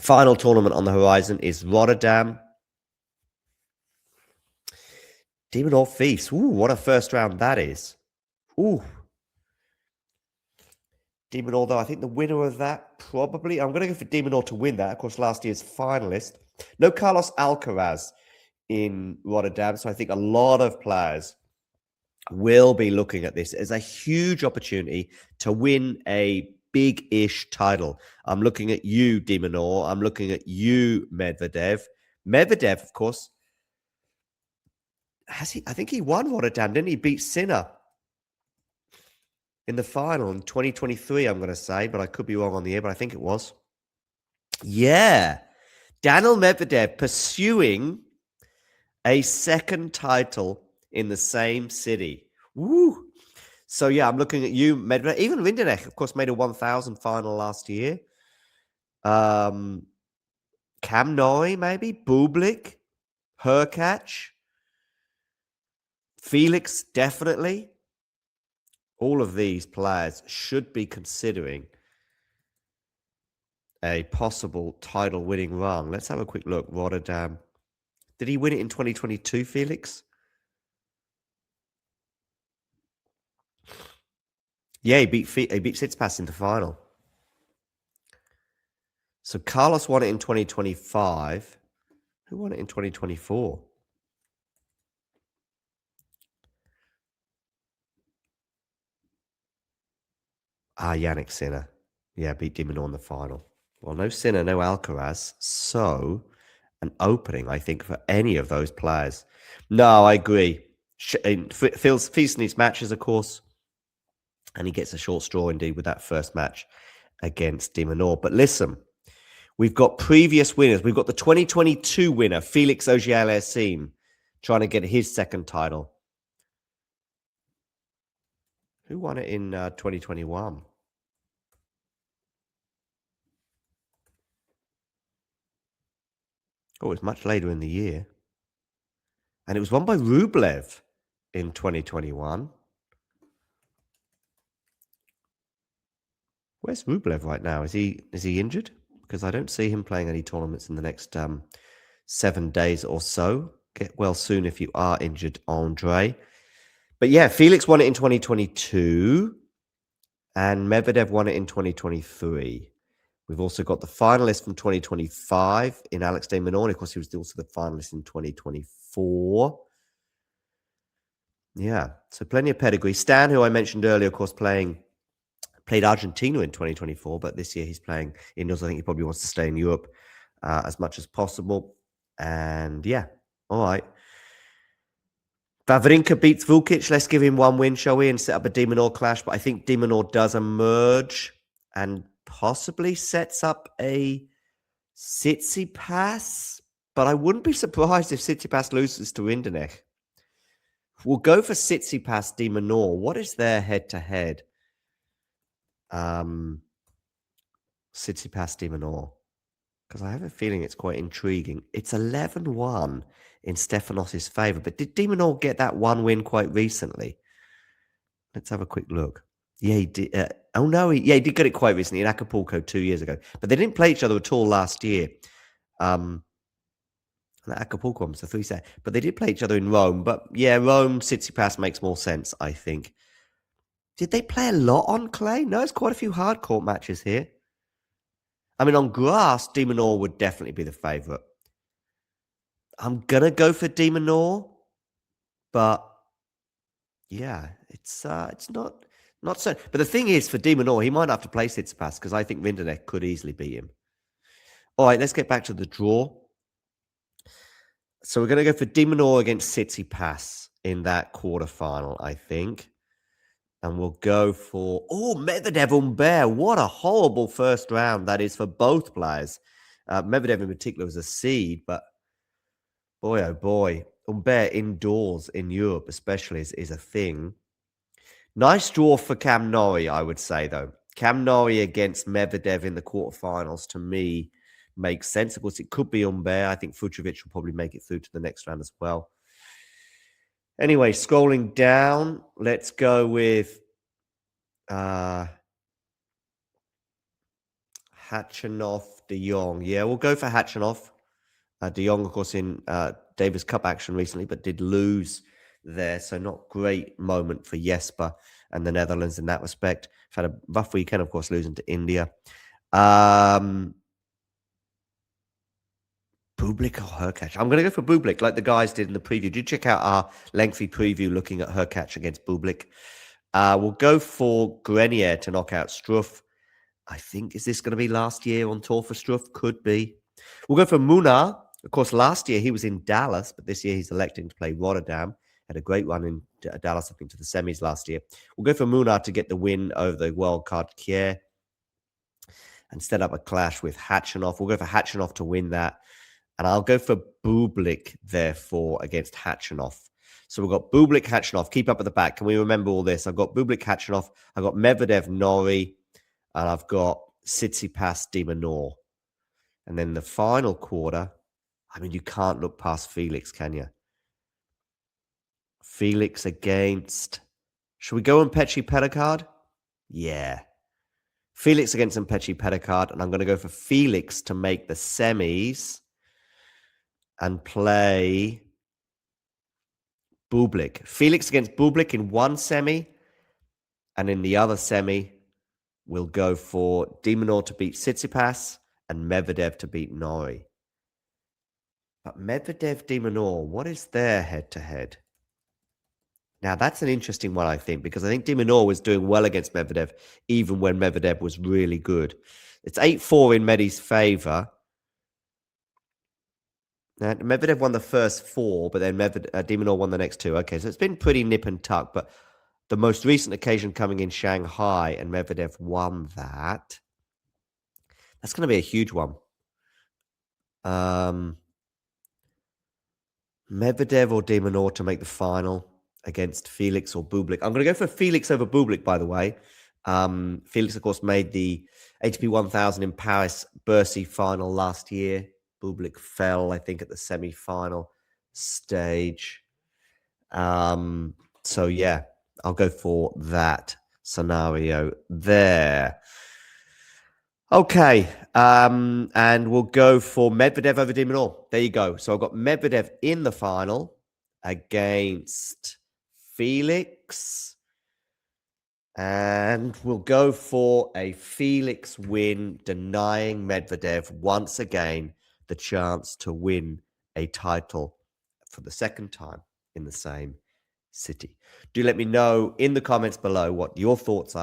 Final tournament on the horizon is Rotterdam. De Minaur Feast. Ooh, what a first round that is. Ooh. De Minaur, though, I think the winner of that probably... I'm going to go for De Minaur to win that. Of course, last year's finalist. No Carlos Alcaraz in Rotterdam, so I think a lot of players will be looking at this as a huge opportunity to win a big-ish title. I'm looking at you, De Minaur. I'm looking at you, Medvedev. Medvedev, of course, I think he won Rotterdam, didn't he? Beat Sinner in the final in 2023, I'm going to say, but I could be wrong on the year, but I think it was. Yeah. Daniil Medvedev pursuing a second title in the same city. Woo! So, yeah, I'm looking at you, Medvedev. Even Rinderknech, of course, made a 1,000 final last year. Cam Norrie, maybe. Bublik. Hurkacz. Felix, definitely. All of these players should be considering a possible title-winning run. Let's have a quick look. Rotterdam. Did he win it in 2022, Felix? Yeah, he beat Tsitsipas in the final. So Carlos won it in 2025. Who won it in 2024? Yannick Sinner. Yeah, beat De Minaur in the final. Well, no Sinner, no Alcaraz. So an opening, I think, for any of those players. No, I agree. Feast needs matches, of course. And he gets a short straw indeed with that first match against De Minaur. But listen, we've got previous winners. We've got the 2022 winner, Felix Auger-Aliassime, trying to get his second title. Who won it in 2021? Oh, it was much later in the year. And it was won by Rublev in 2021. Where's Rublev right now? Is he injured? Because I don't see him playing any tournaments in the next 7 days or so. Get well soon if you are injured, Andre. But yeah, Felix won it in 2022 and Medvedev won it in 2023. We've also got the finalist from 2025 in Alex de Minaur. Of course, he was also the finalist in 2024. Yeah, so plenty of pedigree. Stan, who I mentioned earlier, of course, played Argentina in 2024, but this year he's playing indoors. I think he probably wants to stay in Europe as much as possible. And yeah, all right. Wawrinka beats Vukic. Let's give him one win, shall we, and set up a De Minaur clash. But I think De Minaur does emerge and possibly sets up a Tsitsipas. But I wouldn't be surprised if Tsitsipas loses to Rinderknech. We'll go for Tsitsipas De Minaur. What is their head-to-head? Tsitsipas De Minaur. Because I have a feeling it's quite intriguing. It's 11-1 in Stefanos' favour. But did De Minaur get that one win quite recently? Let's have a quick look. Yeah, he did. He did get it quite recently in Acapulco 2 years ago. But they didn't play each other at all last year. That Acapulco was a 3-set. But they did play each other in Rome. But yeah, Rome, Tsitsipas makes more sense, I think. Did they play a lot on clay? No, it's quite a few hard court matches here. I mean, on grass, De Minaur would definitely be the favourite. I'm going to go for De Minaur, but yeah, it's not so. But the thing is, for De Minaur, he might have to play Tsitsipas because I think Rinderknech could easily beat him. All right, let's get back to the draw. So we're going to go for De Minaur against Tsitsipas in that quarterfinal, I think. And we'll go for... Oh, Medvedev Humbert. What a horrible first round that is for both players. Medvedev in particular was a seed, but boy, oh boy. Humbert indoors in Europe especially is a thing. Nice draw for Cam Norrie, I would say, though. Cam Norrie against Medvedev in the quarterfinals, to me, makes sense. Of course, it could be Humbert. I think Fucsovics will probably make it through to the next round as well. Anyway, scrolling down, let's go with... how Khachanov, De Jong. Yeah, we'll go for Khachanov. De Jong, of course, in Davis Cup action recently, but did lose there. So not great moment for Jesper and the Netherlands in that respect. Had a rough weekend, of course, losing to India. Bublik or Hurkacz? I'm going to go for Bublik, like the guys did in the preview. Do check out our lengthy preview looking at Hurkacz against Bublik. We'll go for Grenier to knock out Struff. I think, is this going to be last year on tour for Struff? Could be. We'll go for Munar. Of course, last year he was in Dallas, but this year he's electing to play Rotterdam. Had a great run in Dallas, I think, to the semis last year. We'll go for Munar to get the win over the wildcard Kier and set up a clash with Khachanov. We'll go for Khachanov to win that. And I'll go for Bublik, therefore, against Khachanov. So we've got Bublik, Khachanov. Keep up at the back. Can we remember all this? I've got Bublik, Khachanov. I've got Medvedev, Norrie. And I've got Tsitsipas, De Minaur. And then the final quarter, I mean, you can't look past Felix, can you? Felix against... Should we go on Petri Pedicard? Yeah. Felix against Petri Pedicard. And I'm going to go for Felix to make the semis and play Bublik. Felix against Bublik in one semi. And in the other semi, we'll go for De Minaur to beat Tsitsipas and Medvedev to beat Norrie. But Medvedev, De Minaur, what is their head-to-head? Now, that's an interesting one, I think, because I think De Minaur was doing well against Medvedev, even when Medvedev was really good. It's 8-4 in Medi's favour. Now, Medvedev won the first 4, but then De Minaur won the next 2. Okay, so it's been pretty nip and tuck, but the most recent occasion coming in Shanghai, and Medvedev won that. That's going to be a huge one. Medvedev or De Minaur to make the final against Felix or Bublik. I'm going to go for Felix over Bublik, by the way. Felix, of course, made the ATP 1000 in Paris Bercy final last year. Bublik fell, I think, at the semi-final stage. So, yeah, I'll go for that scenario there. Okay, and we'll go for Medvedev over De Minaur. There you go. So I've got Medvedev in the final against Felix. And we'll go for a Felix win, denying Medvedev once again the chance to win a title for the second time in the same city. Do let me know in the comments below what your thoughts are